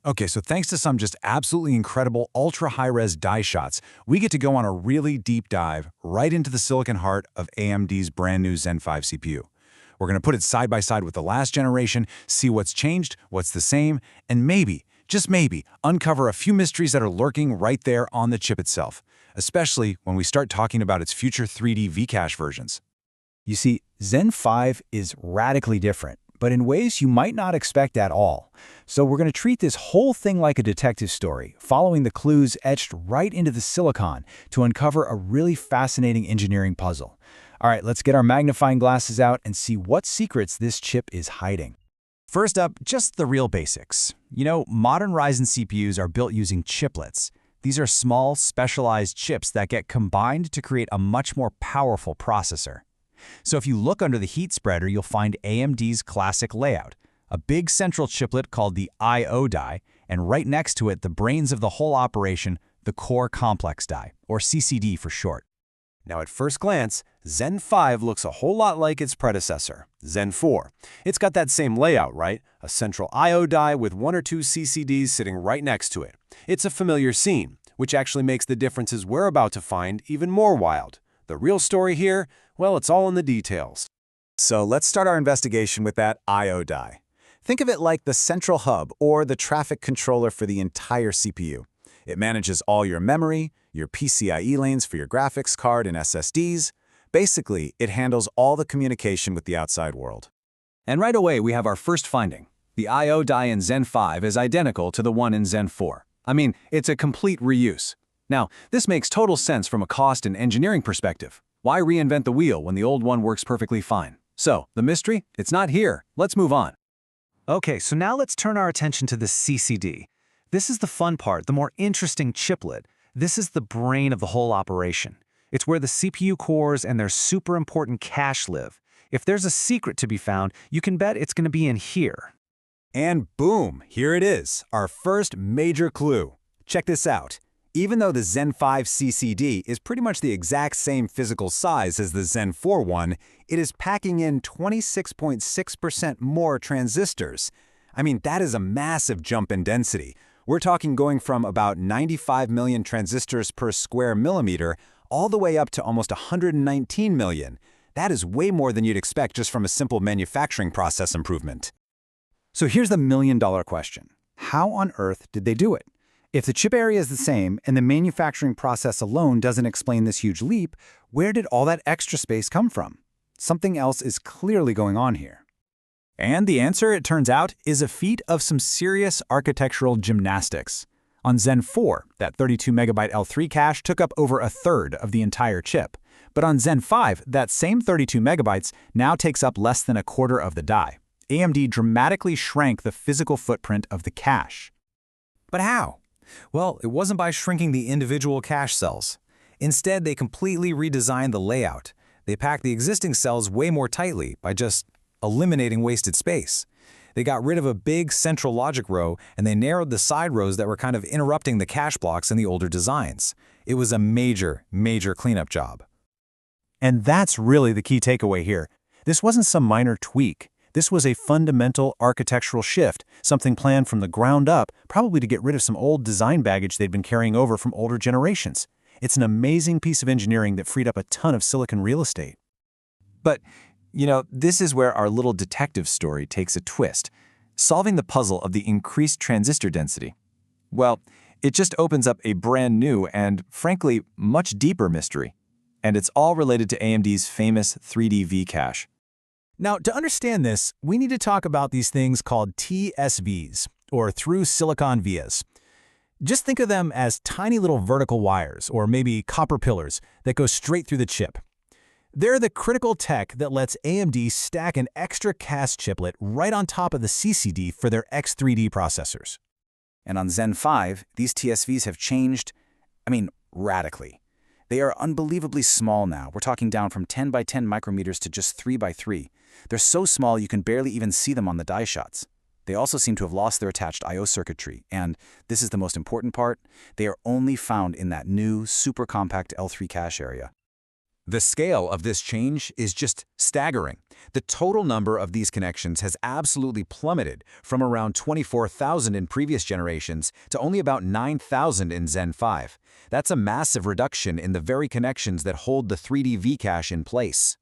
Okay, so thanks to some just absolutely incredible ultra high-res die shots, we get to go on a really deep dive right into the silicon heart of AMD's brand new Zen 5 CPU. We're going to put it side by side with the last generation, see what's changed, what's the same, and maybe, just maybe, uncover a few mysteries that are lurking right there on the chip itself, especially when we start talking about its future 3D V-cache versions. You see, Zen 5 is radically different, but in ways you might not expect at all. So we're going to treat this whole thing like a detective story, following the clues etched right into the silicon to uncover a really fascinating engineering puzzle. All right, let's get our magnifying glasses out and see what secrets this chip is hiding. First up, just the real basics. You know, modern Ryzen CPUs are built using chiplets. These are small, specialized chips that get combined to create a much more powerful processor. So if you look under the heat spreader, you'll find AMD's classic layout, a big central chiplet called the I/O die, and right next to it, the brains of the whole operation, the core complex die, or CCD for short. Now at first glance, Zen 5 looks a whole lot like its predecessor, Zen 4. It's got that same layout, right? A central I/O die with one or two CCDs sitting right next to it. It's a familiar scene, which actually makes the differences we're about to find even more wild. The real story here, well, it's all in the details. So let's start our investigation with that I/O die. Think of it like the central hub or the traffic controller for the entire CPU. It manages all your memory, your PCIe lanes for your graphics card and SSDs. Basically, it handles all the communication with the outside world. And right away, we have our first finding. The I/O die in Zen 5 is identical to the one in Zen 4. I mean, it's a complete reuse. Now, this makes total sense from a cost and engineering perspective. Why reinvent the wheel when the old one works perfectly fine? So, the mystery? It's not here. Let's move on. Okay, so now let's turn our attention to the CCD. This is the fun part, the more interesting chiplet. This is the brain of the whole operation. It's where the CPU cores and their super important cache live. If there's a secret to be found, you can bet it's going to be in here. And boom, here it is, our first major clue. Check this out. Even though the Zen 5 CCD is pretty much the exact same physical size as the Zen 4 one, it is packing in 26.6% more transistors. I mean, that is a massive jump in density. We're talking going from about 95 million transistors per square millimeter all the way up to almost 119 million. That is way more than you'd expect just from a simple manufacturing process improvement. So here's the million-dollar question. How on earth did they do it? If the chip area is the same and the manufacturing process alone doesn't explain this huge leap, where did all that extra space come from? Something else is clearly going on here. And the answer, it turns out, is a feat of some serious architectural gymnastics. On Zen 4, that 32 megabyte L3 cache took up over a third of the entire chip. But on Zen 5, that same 32 megabytes now takes up less than a quarter of the die. AMD dramatically shrank the physical footprint of the cache. But how? Well, it wasn't by shrinking the individual cache cells. Instead, they completely redesigned the layout. They packed the existing cells way more tightly by just eliminating wasted space. They got rid of a big central logic row, and they narrowed the side rows that were kind of interrupting the cache blocks in the older designs. It was a major, major cleanup job. And that's really the key takeaway here. This wasn't some minor tweak. This was a fundamental architectural shift, something planned from the ground up, probably to get rid of some old design baggage they'd been carrying over from older generations. It's an amazing piece of engineering that freed up a ton of silicon real estate. But, you know, this is where our little detective story takes a twist, solving the puzzle of the increased transistor density. Well, it just opens up a brand new and, frankly, much deeper mystery. And it's all related to AMD's famous 3D V-cache. Now, to understand this, we need to talk about these things called TSVs, or through silicon vias. Just think of them as tiny little vertical wires, or maybe copper pillars, that go straight through the chip. They're the critical tech that lets AMD stack an extra cast chiplet right on top of the CCD for their X3D processors. And on Zen 5, these TSVs have changed, radically. They are unbelievably small now. We're talking down from 10 by 10 micrometers to just 3 by 3. They're so small you can barely even see them on the die shots. They also seem to have lost their attached I/O circuitry, and this is the most important part, they are only found in that new, super compact L3 cache area. The scale of this change is just staggering. The total number of these connections has absolutely plummeted from around 24,000 in previous generations to only about 9,000 in Zen 5. That's a massive reduction in the very connections that hold the 3D V-cache in place.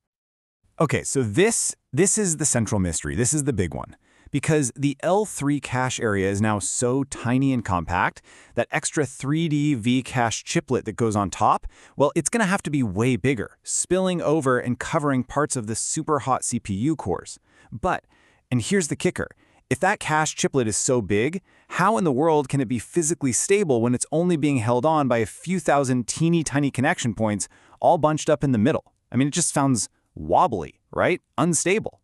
Okay, so this is the central mystery. This is the big one. Because the L3 cache area is now so tiny and compact, that extra 3D V-cache chiplet that goes on top, well, it's going to have to be way bigger, spilling over and covering parts of the super hot CPU cores. But, and here's the kicker, if that cache chiplet is so big, how in the world can it be physically stable when it's only being held on by a few thousand teeny tiny connection points all bunched up in the middle? I mean, it just sounds wobbly, right? Unstable.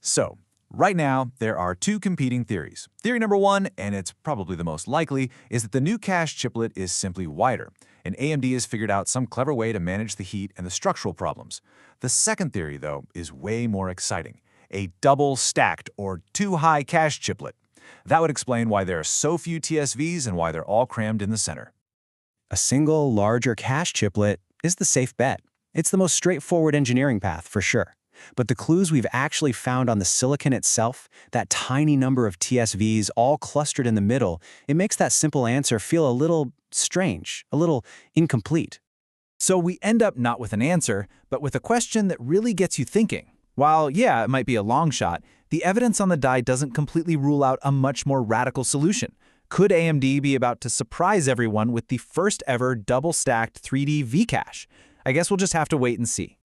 So, right now, there are two competing theories. Theory number one, and it's probably the most likely, is that the new cache chiplet is simply wider, and AMD has figured out some clever way to manage the heat and the structural problems. The second theory, though, is way more exciting. A double-stacked or too-high cache chiplet. That would explain why there are so few TSVs and why they're all crammed in the center. A single, larger cache chiplet is the safe bet. It's the most straightforward engineering path, for sure. But the clues we've actually found on the silicon itself, that tiny number of TSVs all clustered in the middle, it makes that simple answer feel a little strange, a little incomplete. So we end up not with an answer, but with a question that really gets you thinking. While, yeah, it might be a long shot, the evidence on the die doesn't completely rule out a much more radical solution. Could AMD be about to surprise everyone with the first ever double-stacked 3D V-cache? I guess we'll just have to wait and see.